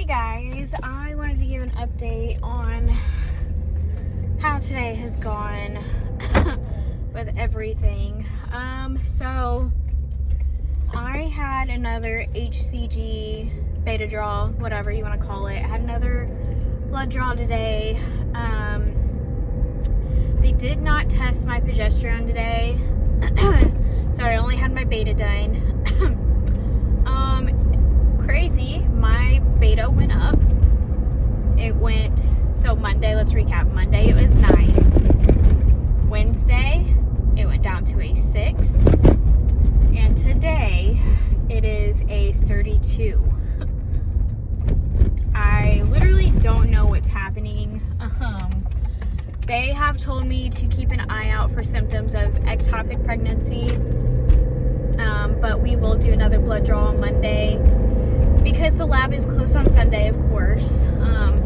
Hey guys, I wanted to give an update on how today has gone with everything. So I had another HCG beta draw, whatever you want to call it. I had another blood draw today. They did not test my progesterone today. So I only had my beta done. Crazy, my beta went up. So Monday, let's recap. Monday it was 9. Wednesday, it went down to a 6. And today, it is a 32. I literally don't know what's happening. They have told me to keep an eye out for symptoms of ectopic pregnancy. But we will do another blood draw on Monday because the lab is closed on Sunday, of course.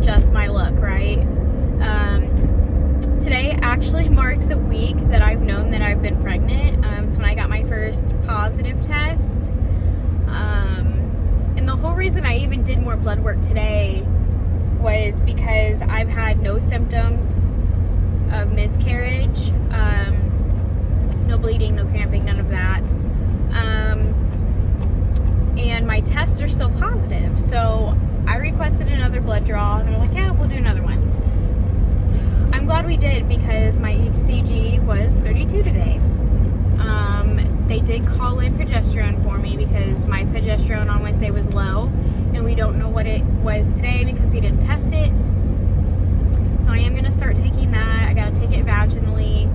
Just my luck, right? Today actually marks a week that I've known that I've been pregnant. It's when I got my first positive test. And the whole reason I even did more blood work today was because I've had no symptoms of miscarriage. No bleeding, no cramping, none of that. And my tests are still positive. So I requested another blood draw and they're like, yeah, we'll do another one. I'm glad we did because my HCG was 32 today. They did call in progesterone for me because my progesterone on Wednesday was low and we don't know what it was today because we didn't test it. So I am going to start taking that. I got to take it vaginally.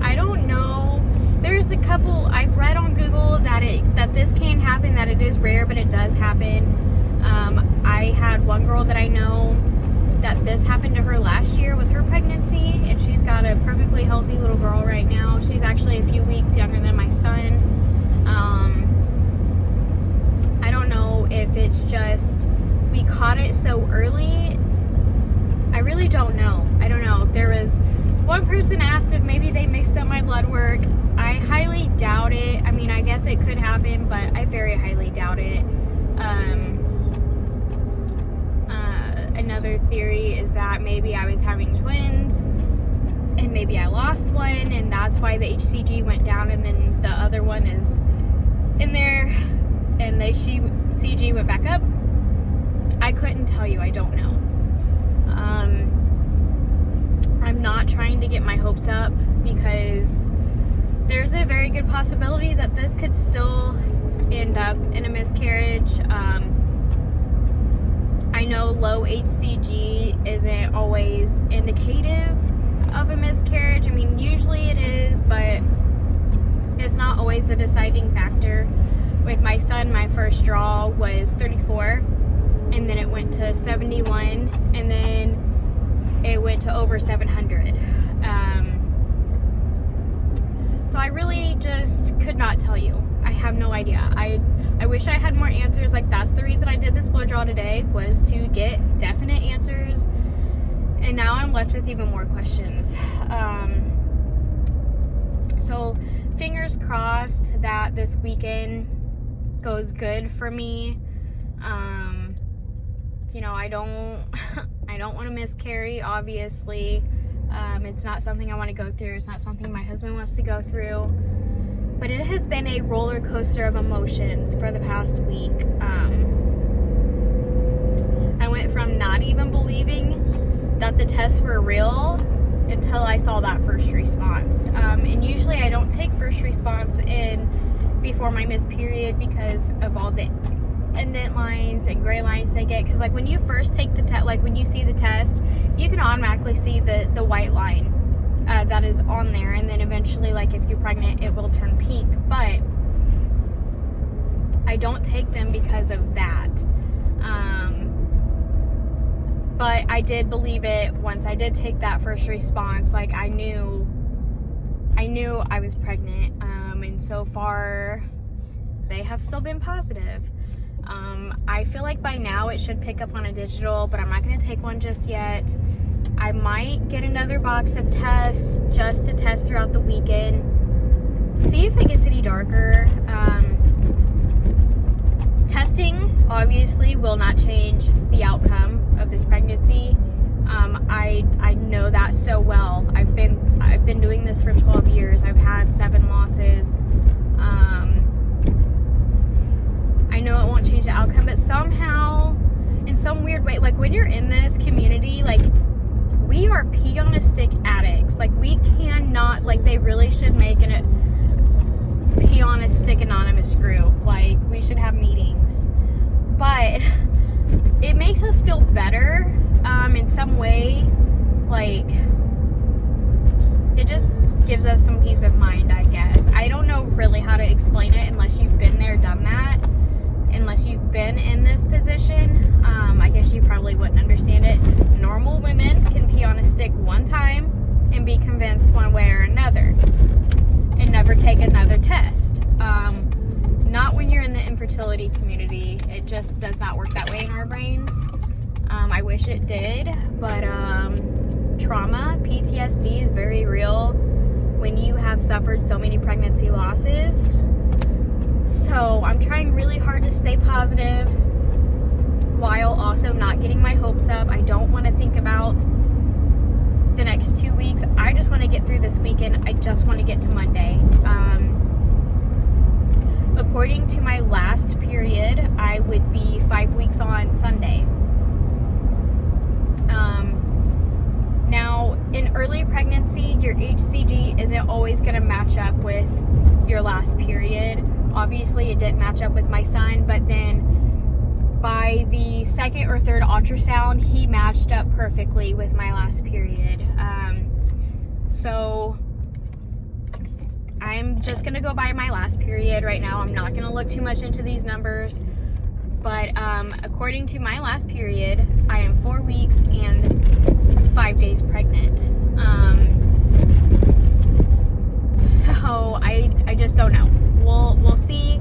I don't know. There's a couple, I've read on Google that this can happen, that it is rare, but it does happen. I had one girl that I know that this happened to her last year with her pregnancy, and she's got a perfectly healthy little girl right now. She's actually a few weeks younger than my son. I don't know if it's just we caught it so early. I really don't know. I don't know. There was one person asked if maybe they mixed up my blood work. I highly doubt it. I mean, I guess it could happen, but I very highly doubt it. Another theory is that maybe I was having twins and maybe I lost one and that's why the HCG went down and then the other one is in there and the CG went back up. I couldn't tell you. I don't know. I'm not trying to get my hopes up because there's a very good possibility that this could still end up in a miscarriage. I know low HCG isn't always indicative of a miscarriage. I mean, usually it is, but it's not always a deciding factor. With my son, my first draw was 34, and then it went to 71, and then it went to over 700. So I really just could not tell you. I have no idea. I wish I had more answers. Like, that's the reason I did this blood draw today, was to get definite answers. And now I'm left with even more questions. So fingers crossed that this weekend goes good for me. You know, I don't want to miscarry, obviously. It's not something I want to go through. It's not something my husband wants to go through. But it has been a roller coaster of emotions for the past week. I went from not even believing that the tests were real until I saw that first response. And usually I don't take first response in before my missed period because of all the indent lines and gray lines they get. Because like when you first take the test, like when you see the test, you can automatically see the white line that is on there, and then eventually, like if you're pregnant, it will turn pink. But I don't take them because of that. But I did believe it once I did take that first response. Like I knew I was pregnant, and so far they have still been positive. I feel like by now it should pick up on a digital, but I'm not going to take one just yet. I might get another box of tests just to test throughout the weekend. See if it gets any darker. obviously will not change the outcome of this pregnancy. I know that so well. I've been doing this for 12 years. I've had 7 losses. I know it won't change the outcome, but somehow, in some weird way, like when you're in this community, like we are pee on a stick addicts. Like we cannot, like they really should make a pee on a stick anonymous group. Like we should have meetings, but it makes us feel better in some way. Like it just gives us some peace of mind, I guess. I don't know really how to explain it unless you've been there, done that. Unless you've been in this position, I guess you probably wouldn't understand it. Normal women can pee on a stick one time and be convinced one way or another and never take another test. Not when you're in the infertility community. It just does not work that way in our brains. I wish it did, but trauma, PTSD is very real when you have suffered so many pregnancy losses. So I'm trying really hard to stay positive while also not getting my hopes up. I don't want to think about the next 2 weeks. I just want to get through this weekend. I just want to get to Monday. According to my last period, I would be 5 weeks on Sunday. Now, in early pregnancy, your HCG isn't always going to match up with your last period. Obviously, it didn't match up with my son, but then by the second or third ultrasound, he matched up perfectly with my last period. So I'm just going to go by my last period right now. I'm not going to look too much into these numbers. But according to my last period, I am 4 weeks and 5 days pregnant. So I just don't know. We'll see.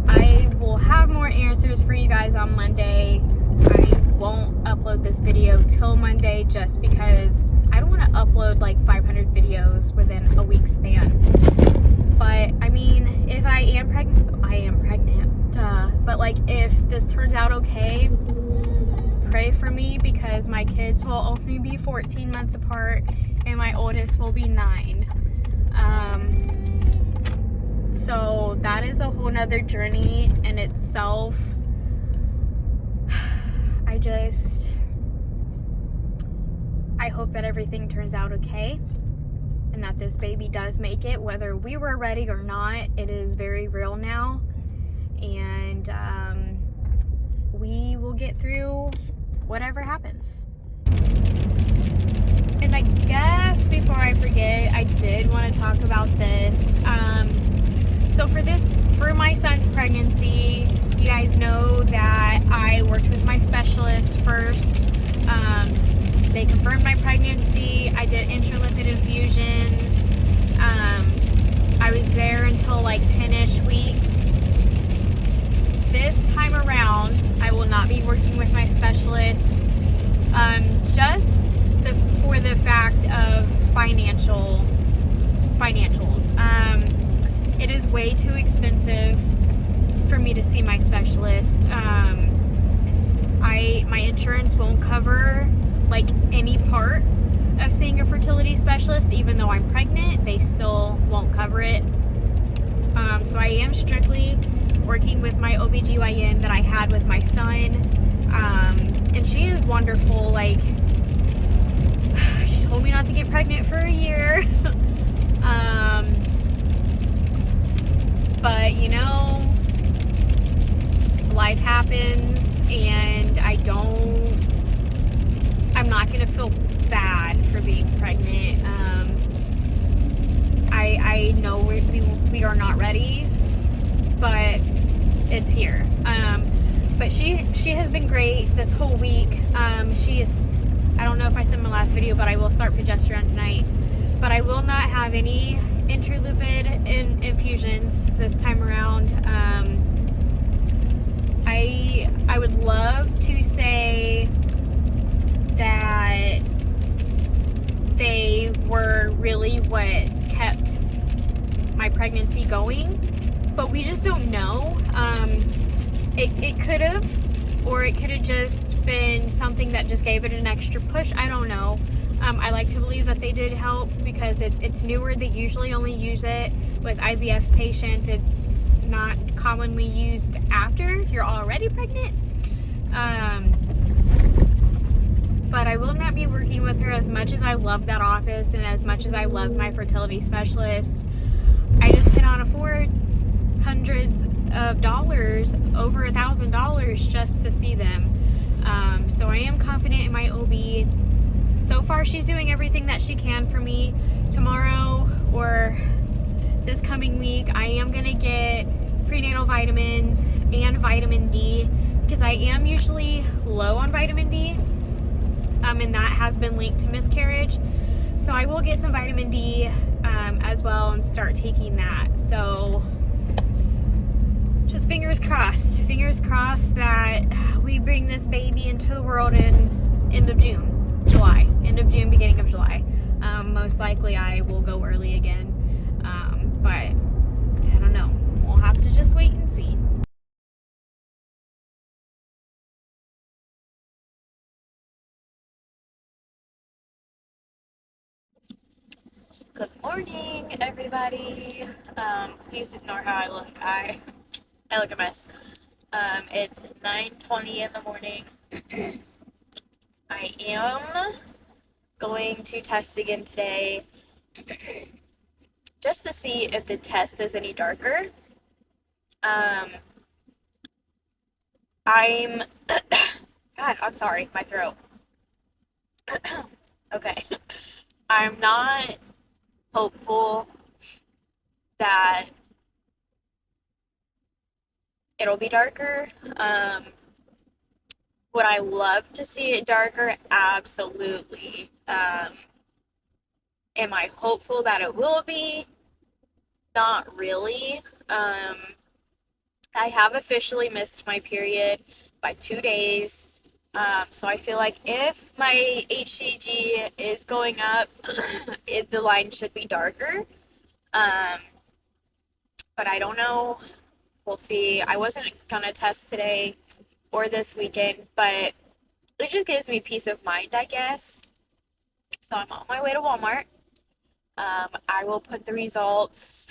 I will have more answers for you guys on Monday. I won't upload this video till Monday just because I don't want to upload like 500 videos within a week span. But I mean, if I am pregnant, duh. But like if this turns out okay, pray for me because my kids will only be 14 months apart and my oldest will be 9. So that is a whole nother journey in itself. I hope that everything turns out okay and that this baby does make it, whether we were ready or not. It is very real now, and we will get through whatever happens. And I guess before I forget, I did want to talk about this. So for my son's pregnancy, you guys know that I worked with my specialist first. They confirmed my pregnancy. I did intralipid infusions. I was there until like 10-ish weeks. This time around, I will not be working with my specialist. Just for the fact of financials. It is way too expensive for me to see my specialist. My insurance won't cover like any part of seeing a fertility specialist. Even though I'm pregnant, they still won't cover it. So I am strictly working with my OBGYN that I had with my son. And she is wonderful. Like, she told me not to get pregnant for a year. But you know, life happens, and I'm not gonna feel bad for being pregnant. I know we are not ready, but it's here. But she has been great this whole week. I don't know if I said in my last video, but I will start progesterone tonight. But I will not have any intralipid infusions this time around. I would love to say that they were really what kept my pregnancy going, but we just don't know. It could have, or it could have just been something that just gave it an extra push. I don't know. I like to believe that they did help because it's newer. They usually only use it with IVF patients. It's not commonly used after you're already pregnant. But I will not be working with her. As much as I love that office and as much as I love my fertility specialist, I just cannot afford hundreds of dollars, over $1,000 just to see them. So I am confident in my OB. So far she's doing everything that she can for me. Tomorrow or this coming week I am gonna get prenatal vitamins and vitamin D because I am usually low on vitamin D, and that has been linked to miscarriage. So I will get some vitamin D as well and start taking that. So just fingers crossed that we bring this baby into the world in end of June, beginning of July. Most likely I will go early again, but I don't know. We'll have to just wait and see. Good morning, everybody. Please ignore how I look. I look a mess. It's 9:20 in the morning. I am going to test again today just to see if the test is any darker. God, I'm sorry, my throat. Okay. I'm not hopeful that it'll be darker. Would I love to see it darker? Absolutely. Am I hopeful that it will be? Not really. I have officially missed my period by 2 days. So I feel like if my HCG is going up, the line should be darker. But I don't know. We'll see. I wasn't gonna test today or this weekend, but it just gives me peace of mind, I guess. So I'm on my way to Walmart. I will put the results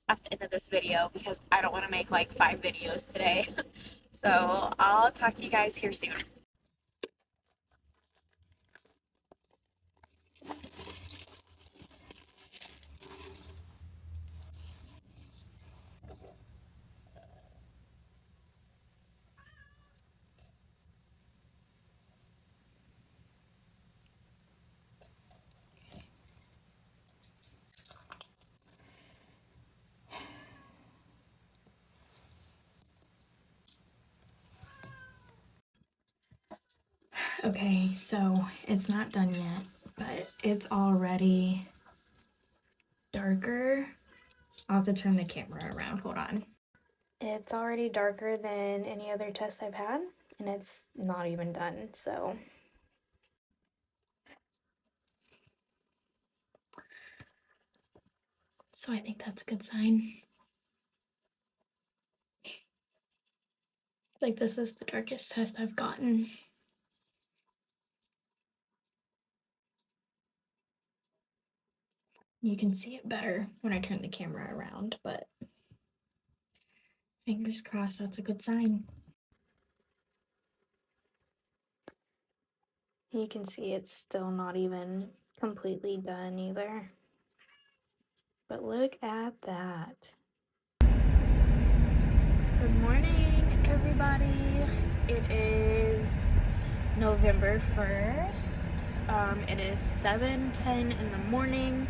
at the end of this video because I don't want to make like 5 videos today. So I'll talk to you guys here soon. Okay, so it's not done yet, but it's already darker. I'll have to turn the camera around, hold on. It's already darker than any other test I've had, and it's not even done, so. So I think that's a good sign. Like, this is the darkest test I've gotten. You can see it better when I turn the camera around, but fingers crossed that's a good sign. You can see it's still not even completely done either. But look at that. Good morning, everybody. It is November 1st. It is 7:10 in the morning.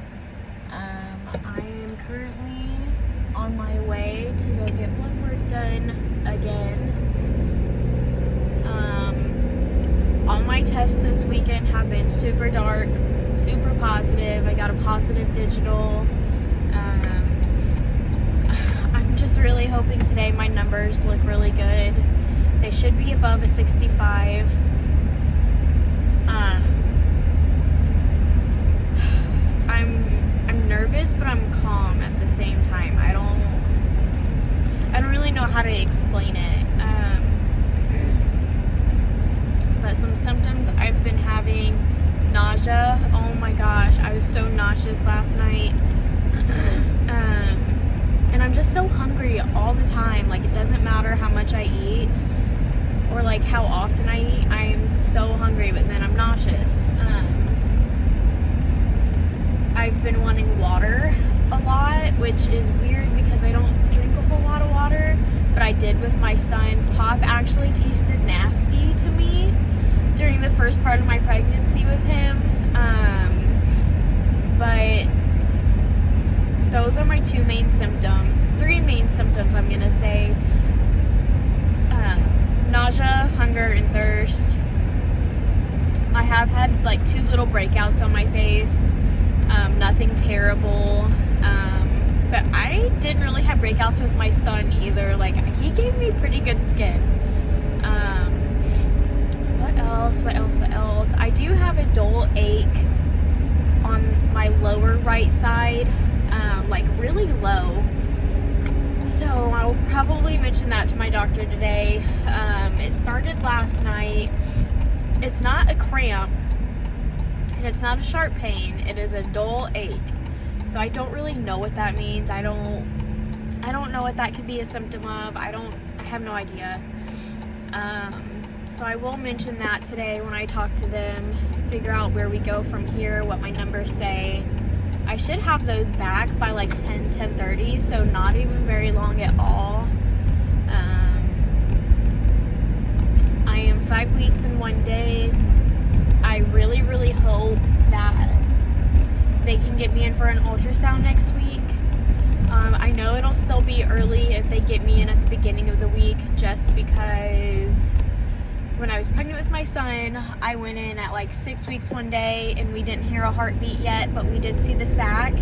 I am currently on my way to go get blood work done again. All my tests this weekend have been super dark, super positive. I got a positive digital. I'm just really hoping today my numbers look really good. They should be above a 65. I'm nervous, but I'm calm at the same time. I don't really know how to explain it. some symptoms I've been having. Nausea. Oh my gosh, I was so nauseous last night. And I'm just so hungry all the time. Like, it doesn't matter how much I eat or like how often I eat, I am so hungry, but then I'm nauseous. I've been wanting water a lot, which is weird because I don't drink a whole lot of water, but I did with my son. Pop actually tasted nasty to me during the first part of my pregnancy with him. But those are my three main symptoms, I'm gonna say. Nausea, hunger, and thirst. I have had like 2 little breakouts on my face. Nothing terrible. But I didn't really have breakouts with my son either. Like, he gave me pretty good skin. What else? I do have a dull ache on my lower right side, like really low. So I'll probably mention that to my doctor today. It started last night. It's not a cramp, and it's not a sharp pain. It is a dull ache. So I don't really know what that means. I don't know what that could be a symptom of. I have no idea. So I will mention that today when I talk to them, figure out where we go from here, what my numbers say. I should have those back by like 10:30, so not even very long at all. I am 5 weeks and 1 day. I really, really hope that they can get me in for an ultrasound next week. I know it'll still be early if they get me in at the beginning of the week, just because when I was pregnant with my son, I went in at like 6 weeks 1 day and we didn't hear a heartbeat yet, but we did see the sac.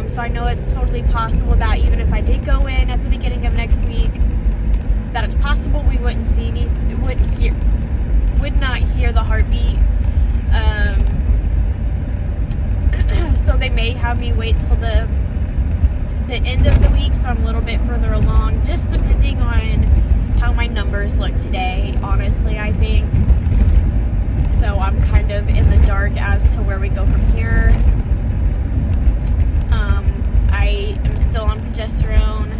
So I know it's totally possible that even if I did go in at the beginning of next week, that it's possible we wouldn't see anything, would not hear the heartbeat. So they may have me wait till the end of the week, so I'm a little bit further along, just depending on how my numbers look today, honestly, I think. So I'm kind of in the dark as to where we go from here. I am still on progesterone.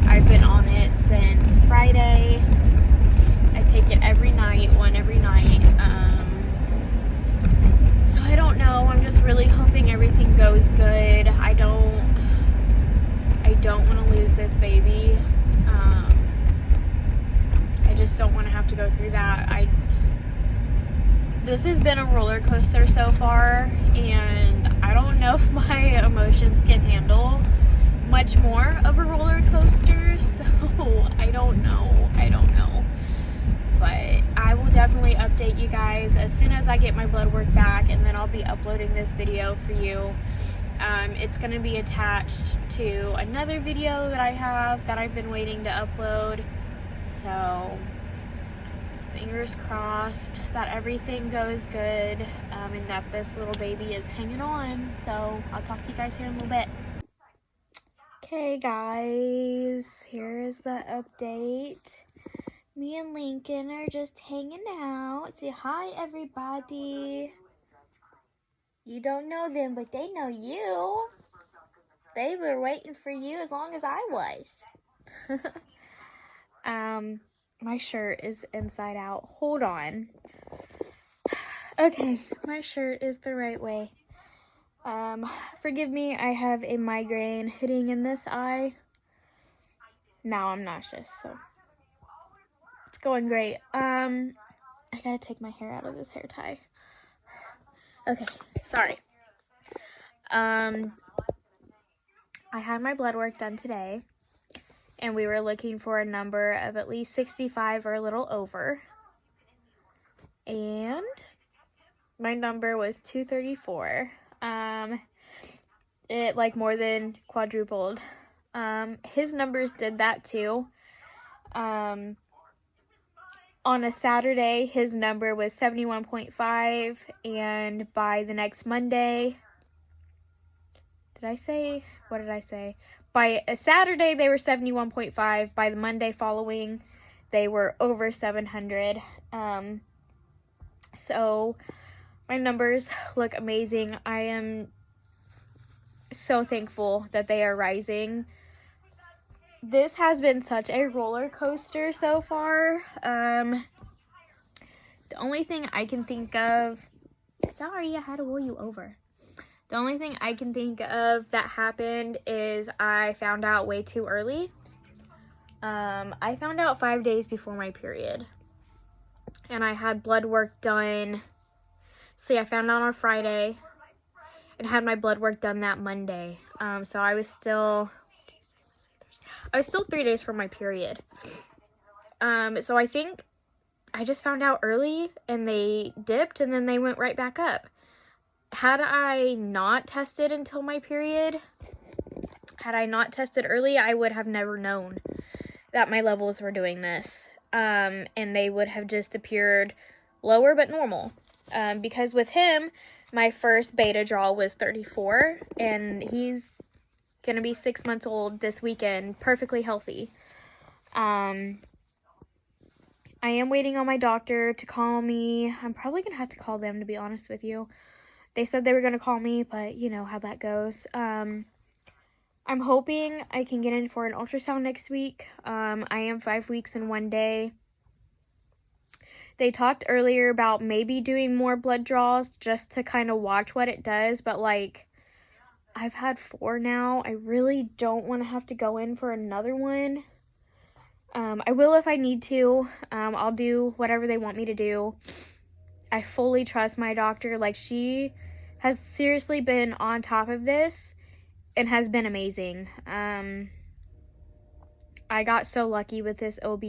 I've been on it since Friday. I take it every night, one every night. So I don't know. I'm just really hoping everything goes good. I don't want to lose this baby. I just don't want to have to go through that. This has been a roller coaster so far, and I don't know if my emotions can handle much more of a roller coaster, so I don't know. But I will definitely update you guys as soon as I get my blood work back, and then I'll be uploading this video for you. It's going to be attached to another video that I have that I've been waiting to upload. So fingers crossed that everything goes good, and that this little baby is hanging on. So I'll talk to you guys here in a little bit. Okay guys, here is the update. Me and Lincoln are just hanging out. Say hi everybody. You don't know them, but they know you. They were waiting for you as long as I was. My shirt is inside out. Hold on. Okay, my shirt is the right way. Forgive me, I have a migraine hitting in this eye. Now I'm nauseous, so it's going great. I gotta take my hair out of this hair tie. Okay, sorry. I had my blood work done today, and we were looking for a number of at least 65 or a little over. And my number was 234. It like more than quadrupled. His numbers did that too. On a Saturday, his number was 71.5, and by the next Monday, what did I say? By a Saturday, they were 71.5. By the Monday following, they were over 700. So my numbers look amazing. I am so thankful that they are rising. This has been such a roller coaster so far. The only thing I can think of, sorry, I had to roll you over. The only thing I can think of that happened is I found out way too early. I found out 5 days before my period. And I had blood work done. See, I found out on Friday and had my blood work done that Monday. So I was still 3 days from my period. So I think I just found out early and they dipped and then they went right back up. Had I not tested until my period, had I not tested early, I would have never known that my levels were doing this. And they would have just appeared lower but normal. Because with him, my first beta draw was 34, and he's going to be 6 months old this weekend, perfectly healthy. I am waiting on my doctor to call me. I'm probably going to have to call them, to be honest with you. They said they were going to call me, but you know how that goes. I'm hoping I can get in for an ultrasound next week. I am 5 weeks and 1 day. They talked earlier about maybe doing more blood draws just to kind of watch what it does, but like, I've had 4 now. I really don't want to have to go in for another one. I will if I need to. I'll do whatever they want me to do. I fully trust my doctor. Like, she has seriously been on top of this and has been amazing. I got so lucky with this OB.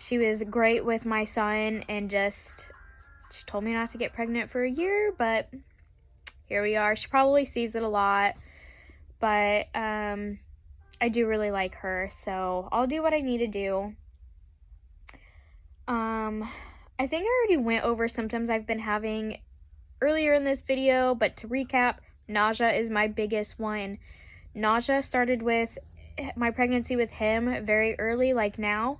She was great with my son and she told me not to get pregnant for a year, but here we are. She probably sees it a lot, but I do really like her, so I'll do what I need to do. I think I already went over symptoms I've been having earlier in this video, but to recap, nausea is my biggest one. Nausea started with my pregnancy with him very early, like now.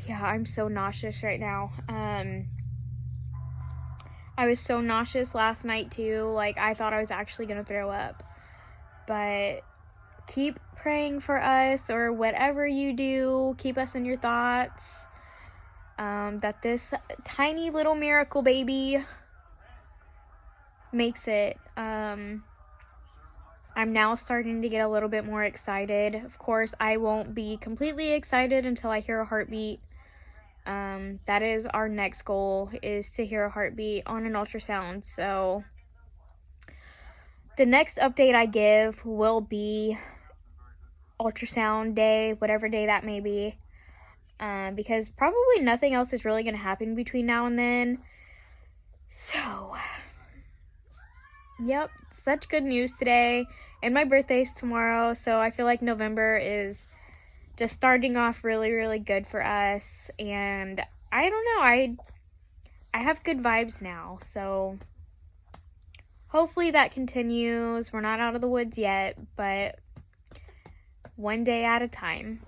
Yeah, I'm so nauseous right now. I was so nauseous last night too, like I thought I was actually gonna throw up. But keep praying for us, or whatever you do, keep us in your thoughts. That this tiny little miracle baby makes it. I'm now starting to get a little bit more excited. Of course, I won't be completely excited until I hear a heartbeat. That is our next goal, is to hear a heartbeat on an ultrasound. So the next update I give will be ultrasound day, whatever day that may be. Because probably nothing else is really going to happen between now and then. So, yep, such good news today. And my birthday's tomorrow, so I feel like November is just starting off really, really good for us. And I don't know, I have good vibes now, so hopefully that continues. We're not out of the woods yet, but one day at a time.